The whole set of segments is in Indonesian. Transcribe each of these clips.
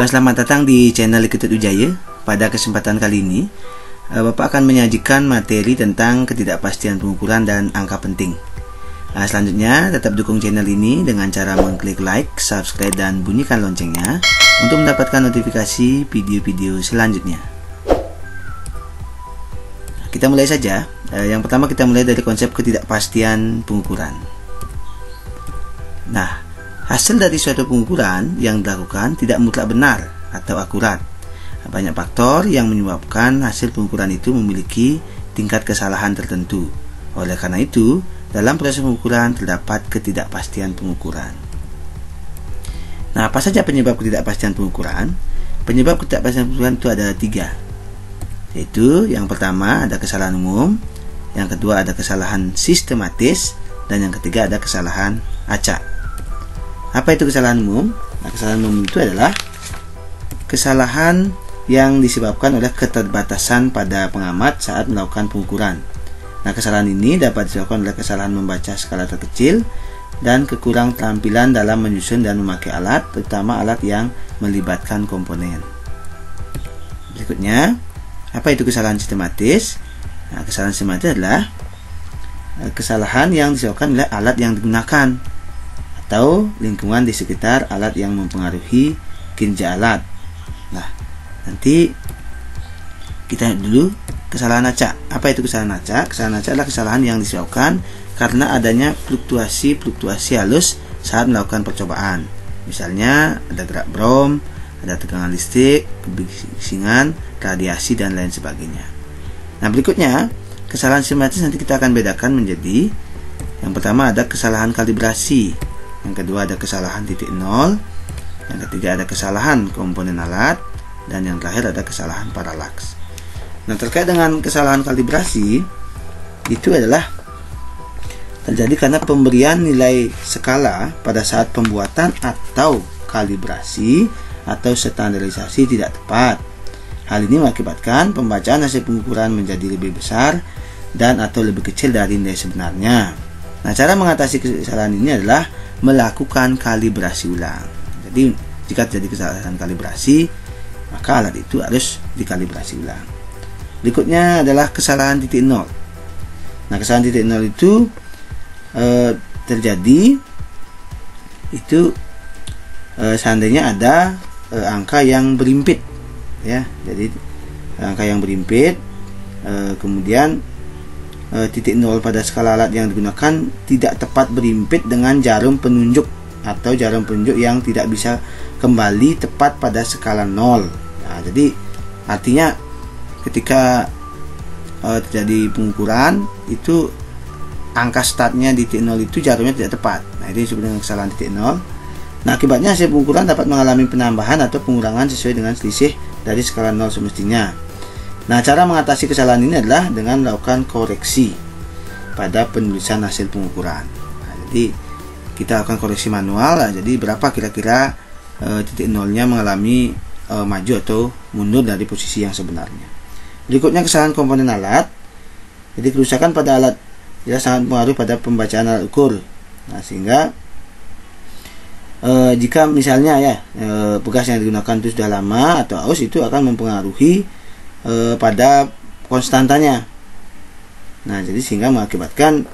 Selamat datang di channel Iketut Wijaya. Pada kesempatan kali ini, Bapak akan menyajikan materi tentang ketidakpastian pengukuran dan angka penting. Selanjutnya, tetap dukung channel ini dengan cara mengklik like, subscribe, dan bunyikan loncengnya untuk mendapatkan notifikasi video-video selanjutnya. Kita mulai saja. Yang pertama kita mulai dari konsep ketidakpastian pengukuran. Nah, hasil dari suatu pengukuran yang dilakukan tidak mutlak benar atau akurat. Banyak faktor yang menyebabkan hasil pengukuran itu memiliki tingkat kesalahan tertentu. Oleh karena itu, dalam proses pengukuran terdapat ketidakpastian pengukuran. Nah, apa saja penyebab ketidakpastian pengukuran? Penyebab ketidakpastian pengukuran itu ada 3. Yaitu yang pertama ada kesalahan umum, yang kedua ada kesalahan sistematis, dan yang ketiga ada kesalahan acak. Apa itu kesalahan umum? Nah, kesalahan umum itu adalah kesalahan yang disebabkan oleh keterbatasan pada pengamat saat melakukan pengukuran. Nah, kesalahan ini dapat disebabkan oleh kesalahan membaca skala terkecil dan kekurang keterampilan dalam menyusun dan memakai alat, terutama alat yang melibatkan komponen. Berikutnya, apa itu kesalahan sistematis? Nah, kesalahan sistematis adalah kesalahan yang disebabkan oleh alat yang digunakan atau lingkungan di sekitar alat yang mempengaruhi kinerja alat. Nah, nanti kita dulu kesalahan acak. Apa itu kesalahan acak? Kesalahan acak adalah kesalahan yang disebabkan karena adanya fluktuasi halus saat melakukan percobaan. Misalnya ada gerak brom, ada tegangan listrik, kebisingan, radiasi, dan lain sebagainya. Nah, berikutnya kesalahan sistematis nanti kita akan bedakan menjadi yang pertama ada kesalahan kalibrasi, yang kedua ada kesalahan titik nol, yang ketiga ada kesalahan komponen alat, dan yang terakhir ada kesalahan paralaks. Nah, terkait dengan kesalahan kalibrasi itu adalah terjadi karena pemberian nilai skala pada saat pembuatan atau kalibrasi atau standarisasi tidak tepat. Hal ini mengakibatkan pembacaan hasil pengukuran menjadi lebih besar dan atau lebih kecil dari nilai sebenarnya. Nah, cara mengatasi kesalahan ini adalah melakukan kalibrasi ulang. Jadi, jika terjadi kesalahan kalibrasi, maka alat itu harus dikalibrasi ulang. Berikutnya adalah kesalahan titik nol. Nah, kesalahan titik nol itu terjadi itu seandainya ada angka yang berimpit, ya. Jadi angka yang berimpit, kemudian titik nol pada skala alat yang digunakan tidak tepat berimpit dengan jarum penunjuk atau jarum penunjuk yang tidak bisa kembali tepat pada skala 0. Nah, jadi artinya ketika terjadi pengukuran itu angka startnya di titik 0 itu jarumnya tidak tepat. Nah, ini disebut dengan kesalahan titik 0. Nah, akibatnya hasil pengukuran dapat mengalami penambahan atau pengurangan sesuai dengan selisih dari skala 0 semestinya. Nah, cara mengatasi kesalahan ini adalah dengan melakukan koreksi pada penulisan hasil pengukuran. Nah, jadi kita akan koreksi manual. Nah, jadi berapa kira-kira titik nolnya mengalami maju atau mundur dari posisi yang sebenarnya. Berikutnya kesalahan komponen alat. Jadi kerusakan pada alat ya sangat mempengaruhi pada pembacaan alat ukur. Nah, sehingga jika misalnya ya bekas yang digunakan itu sudah lama atau aus, itu akan mempengaruhi pada konstantanya. Nah, jadi sehingga mengakibatkan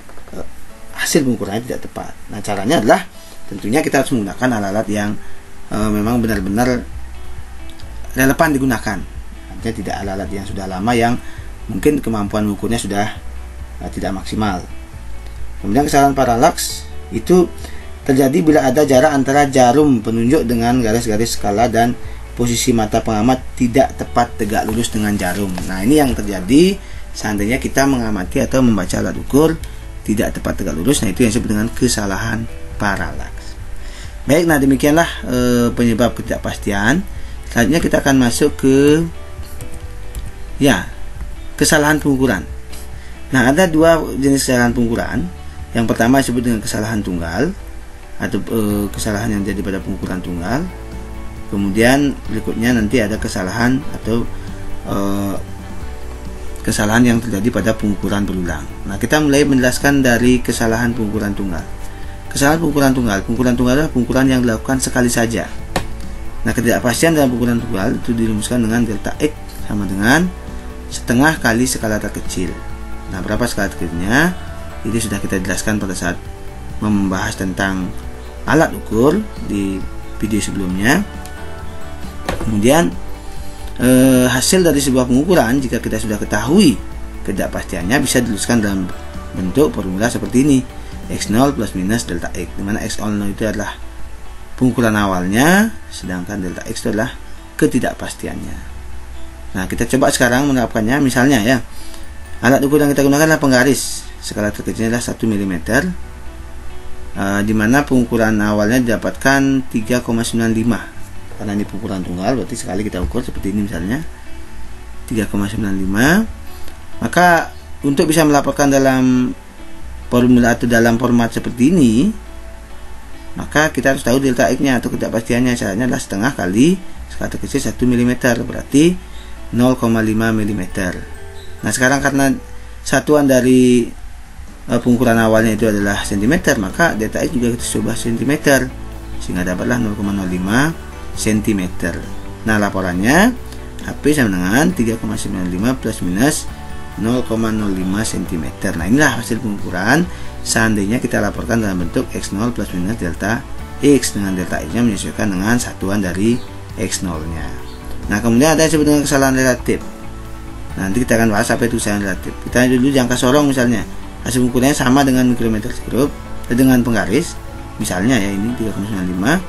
hasil pengukurannya tidak tepat. Nah, caranya adalah tentunya kita harus menggunakan alat-alat yang memang benar-benar relevan digunakan. Artinya tidak alat-alat yang sudah lama yang mungkin kemampuan mengukurnya sudah tidak maksimal. Kemudian kesalahan paralaks itu terjadi bila ada jarak antara jarum penunjuk dengan garis-garis skala dan posisi mata pengamat tidak tepat tegak lurus dengan jarum. Nah, ini yang terjadi seandainya kita mengamati atau membaca alat ukur tidak tepat tegak lurus. Nah, itu yang disebut dengan kesalahan paralaks. Baik, nah demikianlah penyebab ketidakpastian. Selanjutnya kita akan masuk ke kesalahan pengukuran. Nah, ada 2 jenis kesalahan pengukuran. Yang pertama disebut dengan kesalahan tunggal atau kesalahan yang terjadi pada pengukuran tunggal. Kemudian berikutnya nanti ada kesalahan atau kesalahan yang terjadi pada pengukuran berulang. Nah, kita mulai menjelaskan dari kesalahan pengukuran tunggal. Kesalahan pengukuran tunggal adalah pengukuran yang dilakukan sekali saja. Nah, ketidakpastian dalam pengukuran tunggal itu dirumuskan dengan delta X sama dengan setengah kali skala terkecil. Nah, berapa skala terkecilnya? Itu sudah kita jelaskan pada saat membahas tentang alat ukur di video sebelumnya. Kemudian hasil dari sebuah pengukuran, jika kita sudah ketahui ketidakpastiannya, bisa dituliskan dalam bentuk formula seperti ini: X0 plus minus delta X, dimana X0 itu adalah pengukuran awalnya, sedangkan delta X itu adalah ketidakpastiannya. Nah, kita coba sekarang menerapkannya. Misalnya ya, alat ukur yang kita gunakan adalah penggaris, skala terkecilnya adalah 1 mm, dimana pengukuran awalnya didapatkan 3,95. Karena ini pengukuran tunggal, berarti sekali kita ukur seperti ini misalnya 3,95. Maka untuk bisa melaporkan dalam formula atau dalam format seperti ini, maka kita harus tahu delta X nya atau ketidakpastiannya. Caranya adalah setengah kali skala terkecil 1 mm, berarti 0,5 mm. Nah, sekarang karena satuan dari pengukuran awalnya itu adalah cm, maka delta X juga kita coba cm, sehingga dapatlah 0,05 cm. Nah, laporannya HP sama dengan 3,95 plus minus 0,05 cm. Nah, inilah hasil pengukuran seandainya kita laporkan dalam bentuk X0 plus minus delta X, dengan delta X nya menyesuaikan dengan satuan dari X0 nya. Nah, kemudian ada yang disebut dengan kesalahan relatif. Nanti kita akan bahas apa itu kesalahan relatif. Kita dulu jangka sorong misalnya, hasil pengukurannya sama dengan mikrometer skrup dengan penggaris, misalnya ya ini 3,95.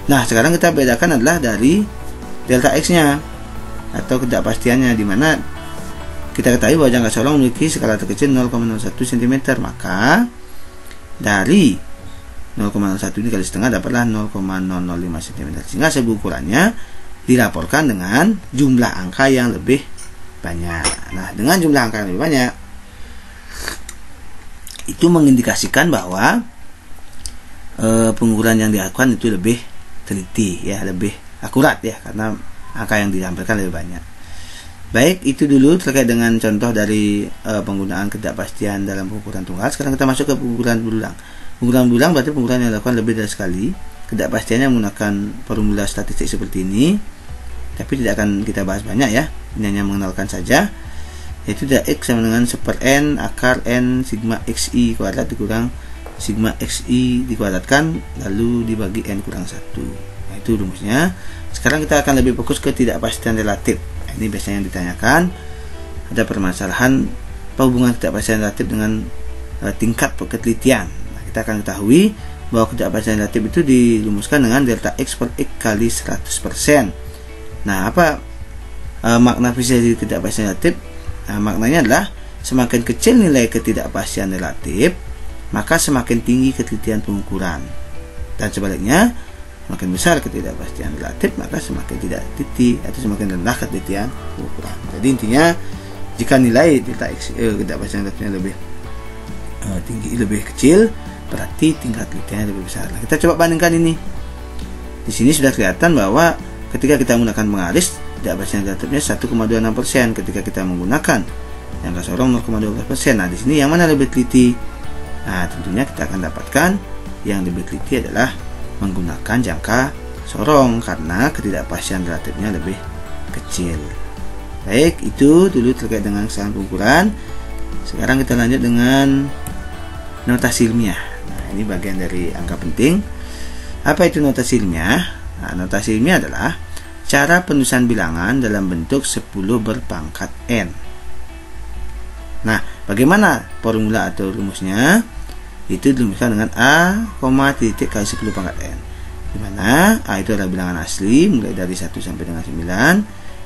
Nah, sekarang kita bedakan adalah dari delta X nya atau ketidakpastiannya, dimana kita ketahui bahwa jangka sorong memiliki skala terkecil 0,01 cm, maka dari 0,01 ini kali setengah dapatlah 0,005 cm, sehingga hasil ukurannya dilaporkan dengan jumlah angka yang lebih banyak. Nah, dengan jumlah angka yang lebih banyak itu mengindikasikan bahwa pengukuran yang dilakukan itu lebih teliti ya, lebih akurat ya, karena angka yang disampaikan lebih banyak. Baik, itu dulu terkait dengan contoh dari penggunaan ketidakpastian dalam pengukuran tunggal. Sekarang kita masuk ke pengukuran berulang. Pengukuran berulang berarti pengukuran yang dilakukan lebih dari sekali. Ketidakpastiannya menggunakan formula statistik seperti ini, tapi tidak akan kita bahas banyak ya, ini hanya mengenalkan saja, yaitu X sama dengan 1/n akar n sigma xi kuadrat dikurang sigma xi dikuadratkan lalu dibagi n kurang 1. Nah, itu rumusnya. Sekarang kita akan lebih fokus ke ketidakpastian relatif. Nah, ini biasanya yang ditanyakan, ada permasalahan apa hubungan ketidakpastian relatif dengan tingkat ketelitian. Nah, kita akan ketahui bahwa ketidakpastian relatif itu dirumuskan dengan delta X per X kali 100%. Nah, apa makna fisik dari ketidakpastian relatif? Nah, maknanya adalah semakin kecil nilai ketidakpastian relatif, maka semakin tinggi ketelitian pengukuran, dan sebaliknya semakin besar ketidakpastian relatif maka semakin tidak teliti atau semakin rendah ketelitian pengukuran. Jadi intinya, jika nilai delta X ketidakpastian relatifnya lebih tinggi, lebih kecil, berarti tingkat telitiannya lebih besar. Nah, kita coba bandingkan ini. Di sini sudah kelihatan bahwa ketika kita menggunakan penggaris, ketidakpastian relatifnya 1,26%, ketika kita menggunakan jangka sorong 0,12%. Nah, di sini yang mana lebih teliti? Nah, tentunya kita akan dapatkan yang lebih teliti adalah menggunakan jangka sorong, karena ketidakpastian relatifnya lebih kecil. Baik, itu dulu terkait dengan kesalahan pengukuran. Sekarang kita lanjut dengan notasi ilmiah. Nah, ini bagian dari angka penting. Apa itu notasi ilmiah? Nah, notasi ilmiah adalah cara penulisan bilangan dalam bentuk 10 berpangkat n. Nah, bagaimana formula atau rumusnya? Itu dirumuskan dengan A, titik kali 10 pangkat n, dimana A itu adalah bilangan asli mulai dari 1 sampai dengan 9,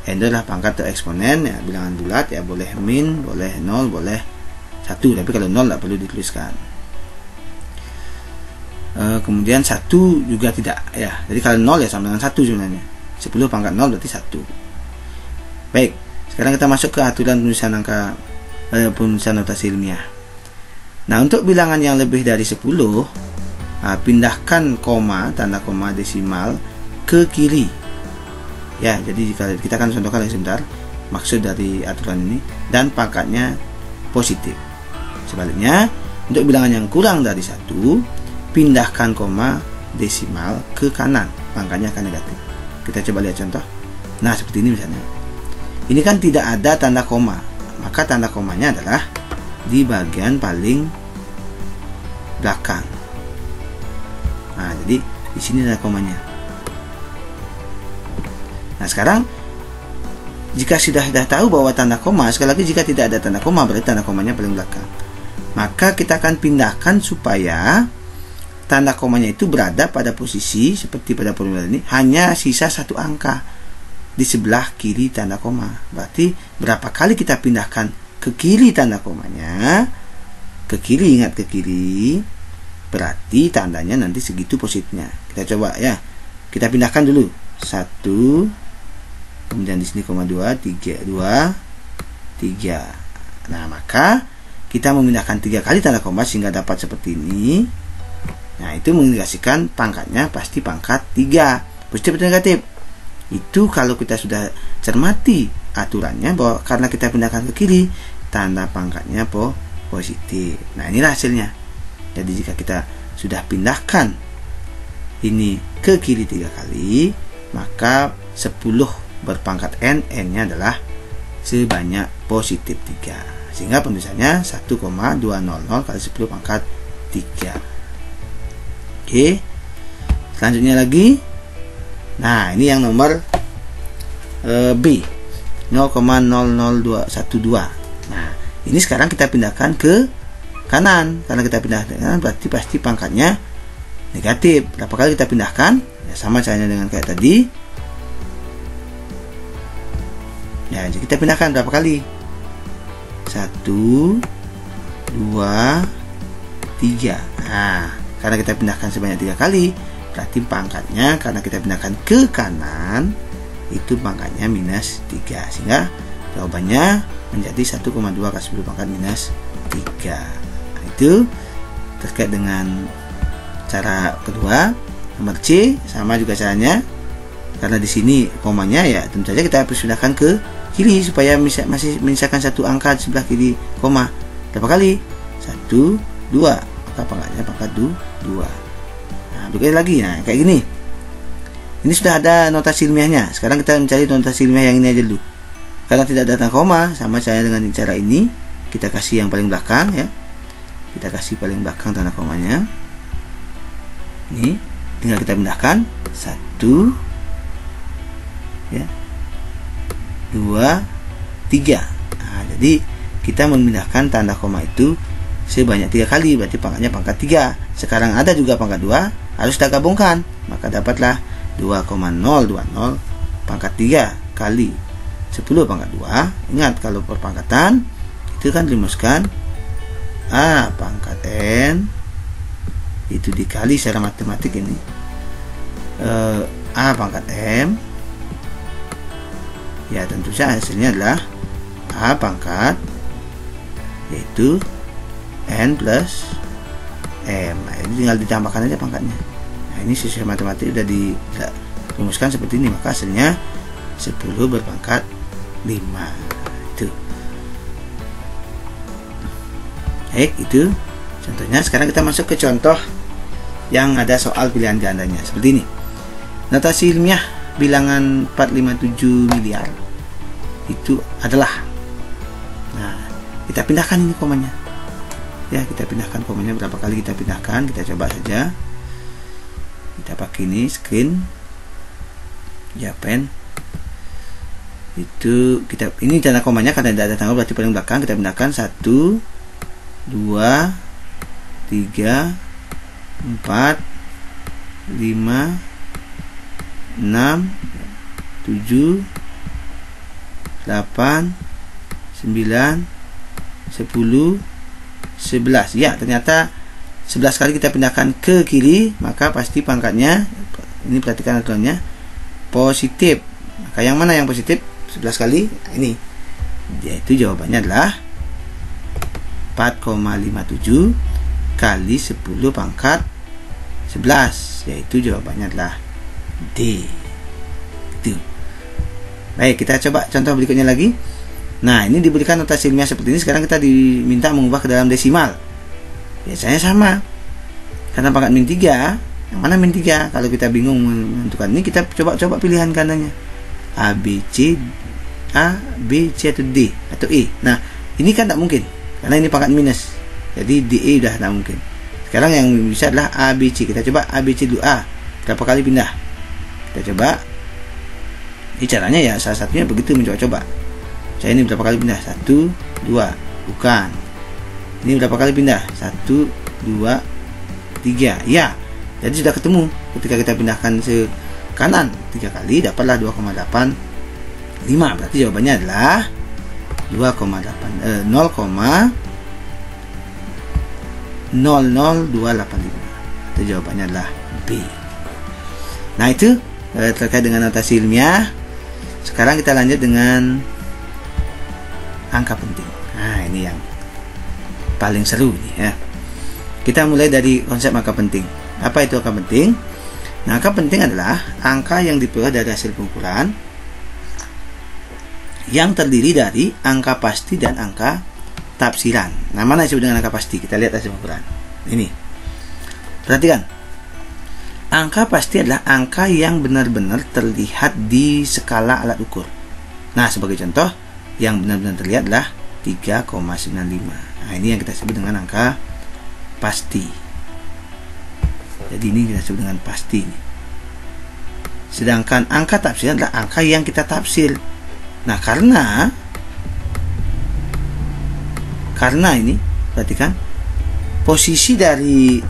n itu adalah pangkat atau eksponen ya, bilangan bulat ya, boleh min, boleh 0, boleh 1, tapi kalau 0 tidak perlu dituliskan. Kemudian 1 juga tidak ya, jadi kalau 0 ya sama dengan 1 sebenarnya, 10 pangkat 0 berarti 1. Baik, sekarang kita masuk ke aturan penulisan angka penulisan notasi ilmiah. Nah, untuk bilangan yang lebih dari 10, pindahkan koma, tanda koma desimal ke kiri. Ya, jadi jika kita akan contohkan lagi sebentar maksud dari aturan ini, dan pangkatnya positif. Sebaliknya, untuk bilangan yang kurang dari 1, pindahkan koma desimal ke kanan, pangkatnya akan negatif. Kita coba lihat contoh. Nah, seperti ini misalnya. Ini kan tidak ada tanda koma, maka tanda komanya adalah di bagian paling belakang. Nah, jadi di sini ada komanya. Nah, sekarang jika sudah tahu bahwa tanda koma, sekali lagi jika tidak ada tanda koma berarti tanda komanya paling belakang. Maka kita akan pindahkan supaya tanda komanya itu berada pada posisi seperti pada formula ini, hanya sisa satu angka di sebelah kiri tanda koma. Berarti berapa kali kita pindahkan ke kiri tanda komanya, ke kiri, ingat ke kiri, berarti tandanya nanti segitu posisinya. Kita coba ya, kita pindahkan dulu 1, kemudian di sini koma 2, 3, 2, 3. Nah, maka kita memindahkan 3 kali tanda koma sehingga dapat seperti ini. Nah, itu mengindikasikan pangkatnya pasti pangkat 3, positif atau negatif. Itu kalau kita sudah cermati aturannya bahwa karena kita pindahkan ke kiri, tanda pangkatnya positif. Nah, inilah hasilnya. Jadi jika kita sudah pindahkan ini ke kiri 3 kali, maka 10 berpangkat n, n-nya adalah sebanyak positif 3. Sehingga penulisannya 1,200 kali 10 pangkat 3. Oke. Selanjutnya lagi. Nah, ini yang nomor B, 0,00212. Nah, ini sekarang kita pindahkan ke kanan. Karena kita pindahkan ke kanan berarti pasti pangkatnya negatif. Berapa kali kita pindahkan? Ya, sama caranya dengan kayak tadi. Ya, jadi kita pindahkan berapa kali? 1, 2, 3. Nah, karena kita pindahkan sebanyak 3 kali, berarti pangkatnya karena kita pindahkan ke kanan, itu pangkatnya minus 3. Sehingga jawabannya menjadi 1,2 kali 10 pangkat minus 3. Nah, itu terkait dengan cara kedua. Nomor C sama juga caranya. Karena di sini komanya ya tentu saja kita harus pindahkan ke kiri supaya masih menyisakan satu angka di sebelah kiri koma. Berapa kali? 1, 2. Maka pangkatnya pangkat 2. Nah, berikutnya lagi. Nah, kayak gini. Ini sudah ada notasi ilmiahnya. Sekarang kita mencari notasi ilmiah yang ini aja dulu. Karena tidak ada tanda koma, sama saya dengan cara ini. Kita kasih yang paling belakang ya. Kita kasih paling belakang tanda komanya. Ini tinggal kita pindahkan 1 ya, 2, 3. Nah, jadi kita memindahkan tanda koma itu sebanyak 3 kali, berarti pangkatnya pangkat 3. Sekarang ada juga pangkat 2, harus kita gabungkan, maka dapatlah 2,020 pangkat 3 kali 10 pangkat 2. Ingat kalau perpangkatan itu kan dirumuskan A pangkat N itu dikali secara matematik ini A pangkat M, ya tentu saja hasilnya adalah A pangkat yaitu N plus M. Nah, ini tinggal ditambahkan aja pangkatnya. Nah, ini sesuai matematik sudah dirumuskan seperti ini, maka hasilnya 10 berpangkat 5. Itu baik, itu contohnya. Sekarang kita masuk ke contoh yang ada soal pilihan gandanya seperti ini. Notasi ilmiah bilangan 457 miliar itu adalah, nah kita pindahkan ini komanya ya, kita pindahkan komanya. Berapa kali kita pindahkan? Kita coba saja. Kita pakai ini screen ya, pen itu kita, ini tanda komanya karena tidak ada tanggal berarti paling belakang. Kita pindahkan 1, 2, 3, 4, 5, 6, 7, 8, 9, 10, 11. Ya, ternyata 11 kali kita pindahkan ke kiri, maka pasti pangkatnya, ini perhatikan aturannya, positif. Maka yang mana yang positif? 11 kali. Nah, ini yaitu jawabannya adalah 4,57 kali 10 pangkat 11, yaitu jawabannya adalah D. Itu. Baik, kita coba contoh berikutnya lagi. Nah, ini diberikan notasi ilmiah seperti ini. Sekarang kita diminta mengubah ke dalam desimal. Biasanya sama. Karena pangkat min 3, Yang mana min 3? Kalau kita bingung menentukan ini, kita coba pilihan kanannya. A, B, C atau D atau E. Nah, ini kan tak mungkin karena ini pangkat minus. Jadi DE udah tak mungkin. Sekarang yang bisa adalah A, B, C. Kita coba A, B, C dulu. A, berapa kali pindah? Kita coba. Ini caranya ya, salah satunya begitu, mencoba-coba. Saya ini berapa kali pindah? 1, 2. Bukan. Ini berapa kali pindah? 1, 2, 3. Ya. Jadi sudah ketemu. Ketika kita pindahkan ke kanan 3 kali, dapatlah 2,85. Berarti jawabannya adalah 0,00285. Itu jawabannya adalah B. Nah, itu terkait dengan notasi ilmiah. Sekarang kita lanjut dengan angka penting. Nah, ini yang paling seru nih ya. Kita mulai dari konsep angka penting. Apa itu angka penting? Nah, angka penting adalah angka yang diperoleh dari hasil pengumpulan yang terdiri dari angka pasti dan angka tafsiran. Nah, mana disebut dengan angka pasti? Kita lihat hasil pengumpulan. Ini. Perhatikan. Angka pasti adalah angka yang benar-benar terlihat di skala alat ukur. Nah, sebagai contoh, yang benar-benar terlihat adalah 3,95. Nah, ini yang kita sebut dengan angka pasti. Jadi ini kita sebut dengan pasti. Sedangkan angka tafsir adalah angka yang kita tafsir. Nah, karena ini, perhatikan, posisi dari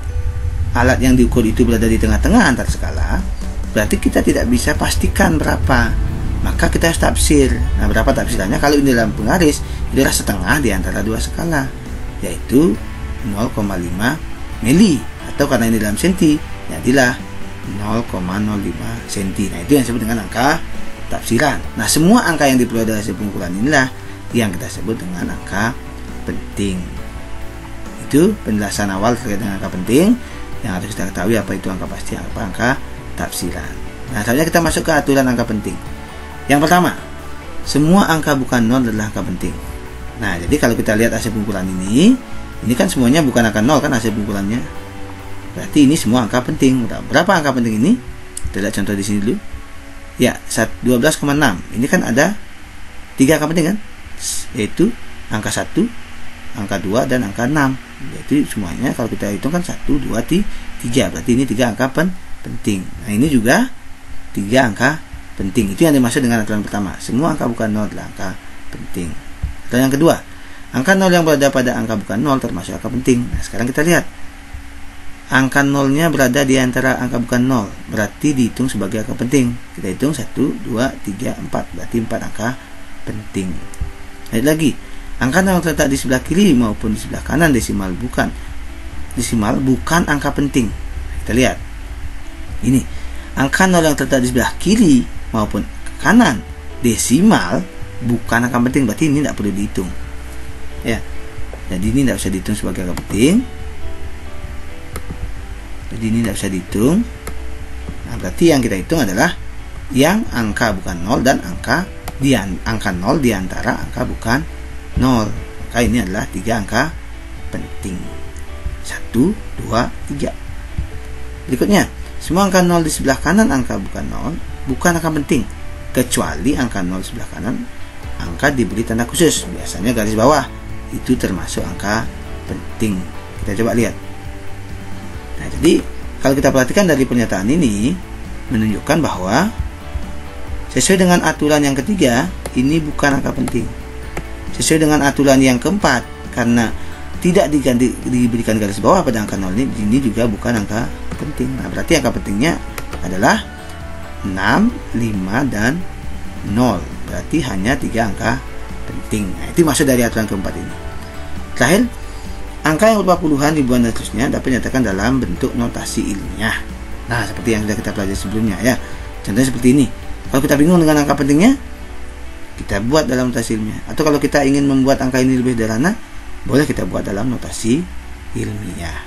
alat yang diukur itu berada di tengah-tengah antara skala, berarti kita tidak bisa pastikan berapa. Maka kita harus tafsir. Nah, berapa tafsirannya? Kalau ini dalam penggaris, itu adalah setengah di antara dua skala, yaitu 0,5 mili. Atau karena ini dalam senti, jadilah 0,05 senti. Nah, itu yang disebut dengan angka tafsiran. Nah, semua angka yang diperoleh dari hasil pengumpulan inilah yang kita sebut dengan angka penting. Itu penjelasan awal terkait dengan angka penting yang harus kita ketahui, apa itu angka pasti, apa angka tafsiran. Nah, selanjutnya kita masuk ke aturan angka penting. Yang pertama, semua angka bukan nol adalah angka penting. Nah, jadi kalau kita lihat hasil pengumpulan ini kan semuanya bukan angka nol kan hasil pengumpulannya. Berarti ini semua angka penting. Berapa angka penting ini? Kita lihat contoh di sini dulu. Ya, 12,6. Ini kan ada 3 angka penting kan? Yaitu angka 1, angka 2, dan angka 6. Jadi semuanya kalau kita hitung kan 1, 2, 3. Berarti ini 3 angka penting. Nah, ini juga 3 angka penting. Itu yang dimaksud dengan aturan pertama. Semua angka bukan nol adalah angka penting. Dan yang kedua, angka nol yang berada pada angka bukan nol termasuk angka penting. Nah, sekarang kita lihat. Angka nolnya berada di antara angka bukan nol, berarti dihitung sebagai angka penting. Kita hitung 1, 2, 3, 4. Berarti 4 angka penting. Lihat lagi. Angka nol terletak di sebelah kiri maupun di sebelah kanan desimal bukan angka penting. Kita lihat. Ini. Angka nol yang terletak di sebelah kiri maupun kanan desimal bukan angka penting, berarti ini tidak perlu dihitung. Ya. Jadi ini tidak bisa dihitung sebagai angka penting. Jadi ini tidak bisa dihitung. Nah, berarti yang kita hitung adalah yang angka bukan nol dan angka nol di antara angka bukan nol. Maka ini adalah 3 angka penting. 1, 2, 3. Berikutnya, semua angka nol di sebelah kanan angka bukan nol bukan angka penting, kecuali angka nol sebelah kanan angka diberi tanda khusus, biasanya garis bawah. Itu termasuk angka penting. Kita coba lihat. Nah, jadi kalau kita perhatikan dari pernyataan ini menunjukkan bahwa sesuai dengan aturan yang ketiga, ini bukan angka penting. Sesuai dengan aturan yang keempat, karena tidak diberikan garis bawah pada angka 0 ini juga bukan angka penting. Nah, berarti angka pentingnya adalah 6, 5, dan 0. Berarti hanya 3 angka penting. Nah, itu maksud dari aturan keempat ini. Terakhir, angka yang berupa puluhan, ribuan, dan seterusnya dapat dinyatakan dalam bentuk notasi ilmiah. Nah, seperti yang sudah kita pelajari sebelumnya ya. Contohnya seperti ini. Kalau kita bingung dengan angka pentingnya, kita buat dalam notasi ilmiah. Atau kalau kita ingin membuat angka ini lebih sederhana, boleh kita buat dalam notasi ilmiah.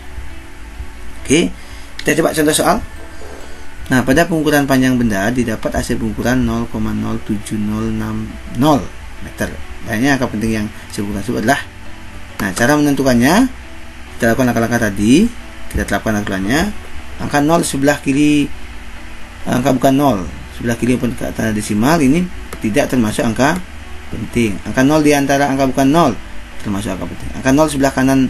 Oke, kita coba contoh soal. Nah, pada pengukuran panjang benda didapat hasil pengukuran 0,07060 meter. Banyak angka penting yang saya buat adalah. Nah, cara menentukannya, kita lakukan langkah-langkah tadi, kita terapkan aturannya. angka 0 sebelah kiri, angka bukan 0 sebelah kiri tanda desimal, ini tidak termasuk angka penting. Angka 0 di antara angka bukan 0 termasuk angka penting. Angka 0 sebelah kanan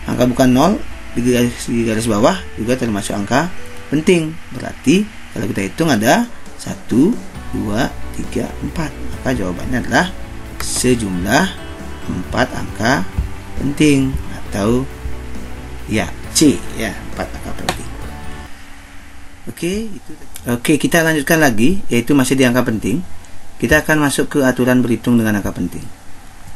angka bukan 0 di garis bawah juga termasuk angka penting. Berarti kalau kita hitung ada 1, 2, 3, 4. Maka jawabannya adalah sejumlah 4 angka penting, atau ya C ya, 4 angka penting. Oke, kita lanjutkan lagi, yaitu masih di angka penting. Kita akan masuk ke aturan berhitung dengan angka penting.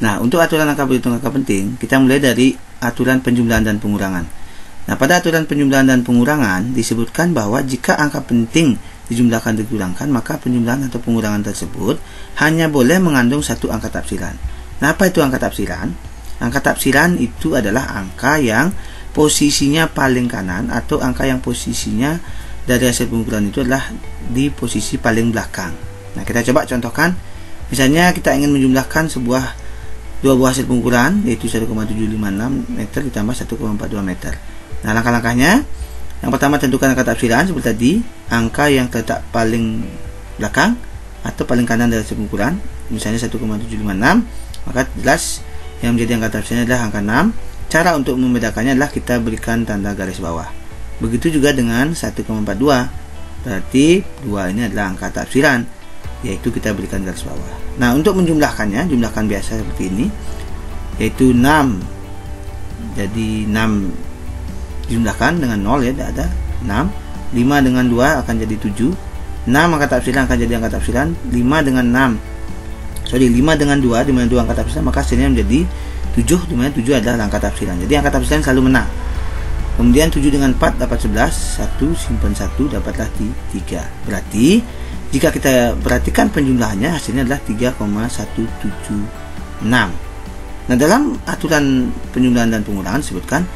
Nah, untuk aturan angka berhitung angka penting, kita mulai dari aturan penjumlahan dan pengurangan. Nah, pada aturan penjumlahan dan pengurangan disebutkan bahwa jika angka penting dijumlahkan dikurangkan, maka penjumlahan atau pengurangan tersebut hanya boleh mengandung satu angka tafsiran. Nah, apa itu angka tafsiran? Angka tafsiran itu adalah angka yang posisinya paling kanan, atau angka yang posisinya dari hasil pengukuran itu adalah di posisi paling belakang. Nah, kita coba contohkan. Misalnya kita ingin menjumlahkan dua buah hasil pengukuran, yaitu 1,756 meter ditambah 1,42 meter. Nah, langkah-langkahnya, yang pertama tentukan angka tafsiran seperti tadi, angka yang terletak paling belakang atau paling kanan dari hasil pengukuran, misalnya 1,756, maka jelas yang menjadi angka tafsirannya adalah angka 6. Cara untuk membedakannya adalah kita berikan tanda garis bawah. Begitu juga dengan 1,42, berarti 2 ini adalah angka tafsiran, yaitu kita berikan garis bawah. Nah, untuk menjumlahkannya, jumlahkan biasa seperti ini, yaitu 6. Jadi 6 dijumlahkan dengan 0 ya, tidak ada 6. 5 dengan 2 akan jadi 7. 6 angka tafsiran akan jadi angka tafsiran. 5 dengan 2 angka tafsiran, maka hasilnya menjadi 7, di mana 7 adalah angka tafsiran. Jadi angka tafsiran selalu menang. Kemudian 7 dengan 4 dapat 11, 1 simpan 1 dapatlah 3. Berarti jika kita perhatikan penjumlahannya, hasilnya adalah 3,176. Nah, dalam aturan penjumlahan dan pengurangan disebutkan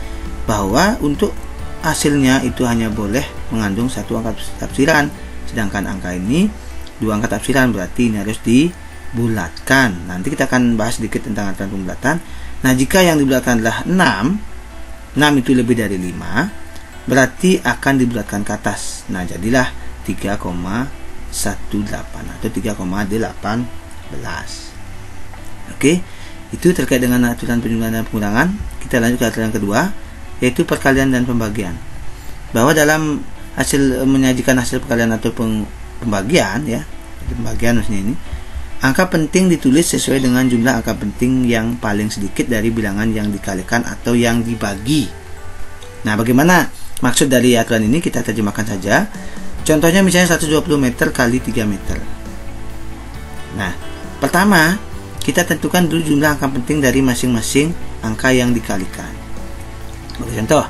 bahwa untuk hasilnya itu hanya boleh mengandung satu angka tafsiran, sedangkan angka ini 2 angka tafsiran, berarti ini harus dibulatkan. Nanti kita akan bahas sedikit tentang aturan pembulatan. Nah, jika yang dibulatkan adalah 6 itu lebih dari 5, berarti akan dibulatkan ke atas. Nah, jadilah 3,18 atau 3,18. Oke, itu terkait dengan aturan penjumlahan dan pengurangan. Kita lanjut ke aturan kedua, yaitu perkalian dan pembagian. Bahwa dalam hasil menyajikan hasil perkalian atau pembagian ya, pembagian maksudnya ini, angka penting ditulis sesuai dengan jumlah angka penting yang paling sedikit dari bilangan yang dikalikan atau yang dibagi. Nah, bagaimana maksud dari aturan ini? Kita terjemahkan saja. Contohnya misalnya 120 meter kali 3 meter. Nah, pertama kita tentukan dulu jumlah angka penting dari masing-masing angka yang dikalikan. Bagi contoh,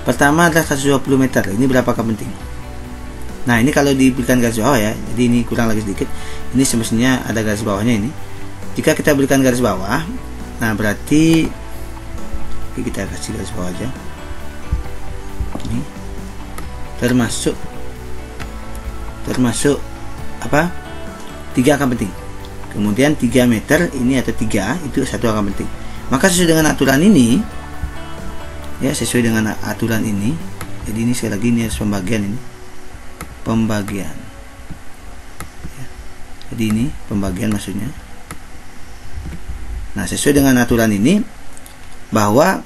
pertama adalah 120 meter. Ini berapa angka penting? Nah, ini kalau diberikan garis bawah ya, jadi ini kurang lagi sedikit. Ini semestinya ada garis bawahnya ini. Jika kita berikan garis bawah, nah berarti kita kasih garis bawah aja. Ini termasuk apa? 3 angka penting. Kemudian 3 meter ini atau 3 itu satu angka penting. Maka sesuai dengan aturan ini, ya sesuai dengan aturan ini. Jadi ini sekali lagi ini harus pembagian ini. Pembagian ya. Jadi ini pembagian maksudnya. Nah, sesuai dengan aturan ini bahwa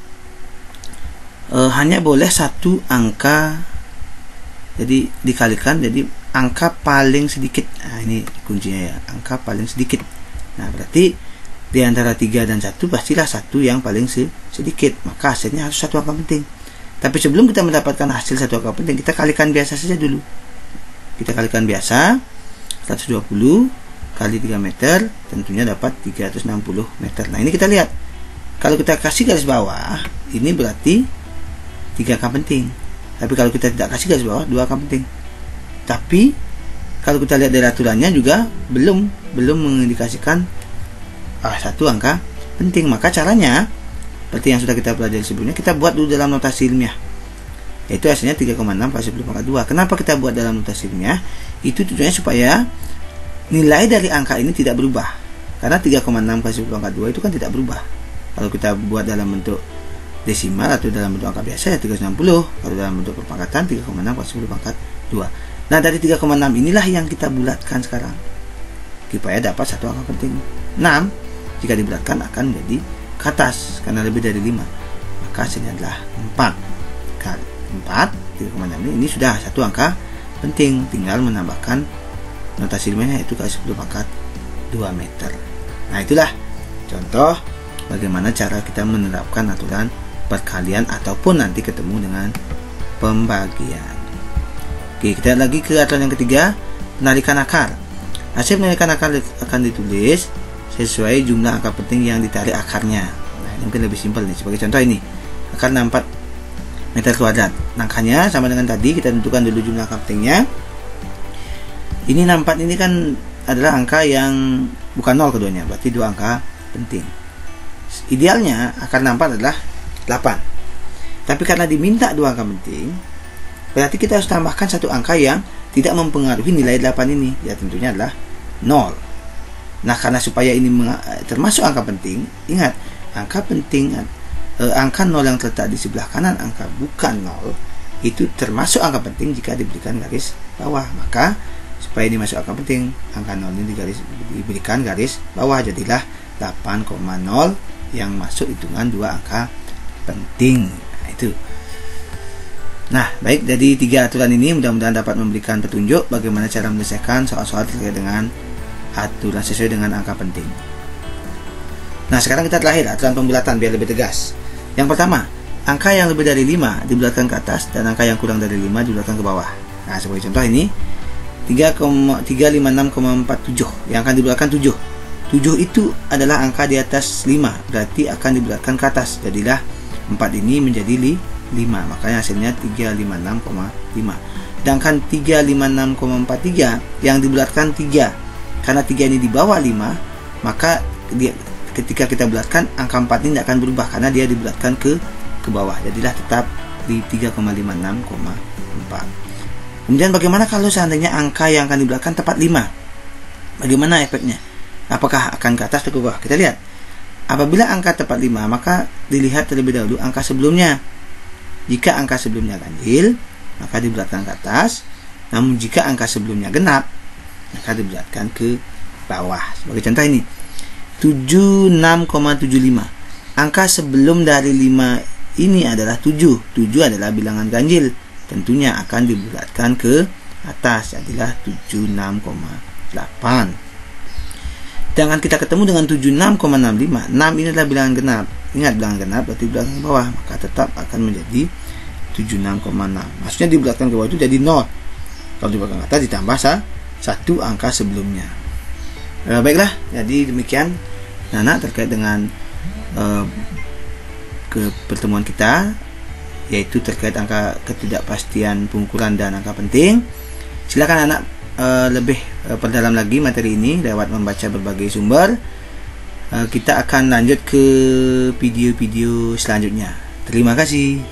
hanya boleh satu angka jadi dikalikan, jadi angka paling sedikit. Nah, ini kuncinya ya, angka paling sedikit. Nah, berarti di antara 3 dan 1 pastilah 1 yang paling sedikit, maka hasilnya harus satu angka penting. Tapi sebelum kita mendapatkan hasil satu angka penting, kita kalikan biasa saja dulu. Kita kalikan biasa, 120 kali 3 meter tentunya dapat 360 meter. Nah, ini kita lihat, kalau kita kasih garis bawah, ini berarti 3 angka penting. Tapi kalau kita tidak kasih garis bawah, 2 angka penting. Tapi kalau kita lihat dari aturannya juga belum mengindikasikan satu angka penting. Maka caranya seperti yang sudah kita pelajari sebelumnya, kita buat dulu dalam notasi ilmiah, yaitu hasilnya 3,6 pasti belum pangkat 2. Kenapa kita buat dalam notasi ilmiah? Itu tujuannya supaya nilai dari angka ini tidak berubah. Karena 3,6 kasih pangkat 2 itu kan tidak berubah. Kalau kita buat dalam bentuk desimal atau dalam bentuk angka biasa ya 360. Kalau dalam bentuk perpangkatan 3,6 × 10 pangkat 2. Nah, dari 3,6 inilah yang kita bulatkan sekarang supaya dapat satu angka penting. 6 jika dibulatkan akan menjadi ke atas karena lebih dari 5. Maka hasilnya adalah 4 kali 4 3,6 ini sudah satu angka penting, tinggal menambahkan notasi limanya yaitu kali 10 pangkat 2 meter. Nah, itulah contoh bagaimana cara kita menerapkan aturan perkalian ataupun nanti ketemu dengan pembagian. Oke, kita lagi ke aturan yang ketiga, penarikan akar. Hasil penarikan akar akan ditulis sesuai jumlah angka penting yang ditarik akarnya. Nah, ini mungkin lebih simpel nih. Sebagai contoh ini, akar 64 meter kuadrat. Angkanya sama dengan tadi, kita tentukan dulu jumlah angka pentingnya. Ini 64 ini kan adalah angka yang bukan 0 keduanya, berarti dua angka penting. Idealnya akar 64 adalah 8. Tapi karena diminta dua angka penting, berarti kita harus tambahkan satu angka yang tidak mempengaruhi nilai 8 ini. Ya, tentunya adalah 0. Nah, karena supaya ini termasuk angka penting, ingat, angka penting angka 0 yang terletak di sebelah kanan angka bukan 0 itu termasuk angka penting jika diberikan garis bawah. Maka supaya ini masuk angka penting, angka 0 ini diberikan garis bawah, jadilah 8,0 yang masuk hitungan dua angka penting. Nah, itu. Nah, baik, dari tiga aturan ini mudah-mudahan dapat memberikan petunjuk bagaimana cara menyelesaikan soal-soal terkait dengan aturan sesuai dengan angka penting. Nah, sekarang kita terakhir aturan pembulatan biar lebih tegas. Yang pertama, angka yang lebih dari 5 dibulatkan ke atas dan angka yang kurang dari 5 dibulatkan ke bawah. Nah, sebagai contoh ini 356,47 yang akan dibulatkan 7. 7 itu adalah angka di atas 5, berarti akan dibulatkan ke atas. Jadilah 4 ini menjadi 5, makanya hasilnya 356,5. Sedangkan 356,43 yang dibulatkan 3. Karena 3 ini di bawah 5, maka ketika kita bulatkan angka 4 ini tidak akan berubah karena dia dibulatkan ke bawah. Jadilah tetap di 3,56,4. Kemudian bagaimana kalau seandainya angka yang akan dibulatkan tepat 5? Bagaimana efeknya? Apakah akan ke atas atau ke bawah? Kita lihat. Apabila angka tepat 5, maka dilihat terlebih dahulu angka sebelumnya. Jika angka sebelumnya ganjil, maka dibulatkan ke atas. Namun jika angka sebelumnya genap, maka dibulatkan ke bawah. Sebagai contoh ini 76,75. Angka sebelum dari 5 ini adalah 7. 7 adalah bilangan ganjil, tentunya akan dibulatkan ke atas, jadilah 76,8. Sedangkan kita ketemu dengan 76,65. 6 ini adalah bilangan genap. Ingat, bilangan genap berarti dibulatkan ke bawah, maka tetap akan menjadi 76,6. Maksudnya dibulatkan ke bawah itu jadi 0. Kalau dibulatkan ke atas ditambah satu angka sebelumnya. Baiklah, jadi demikian anak terkait dengan pertemuan kita, yaitu terkait angka ketidakpastian pengukuran dan angka penting. Silakan anak lebih perdalam lagi materi ini lewat membaca berbagai sumber. Kita akan lanjut ke video-video selanjutnya. Terima kasih.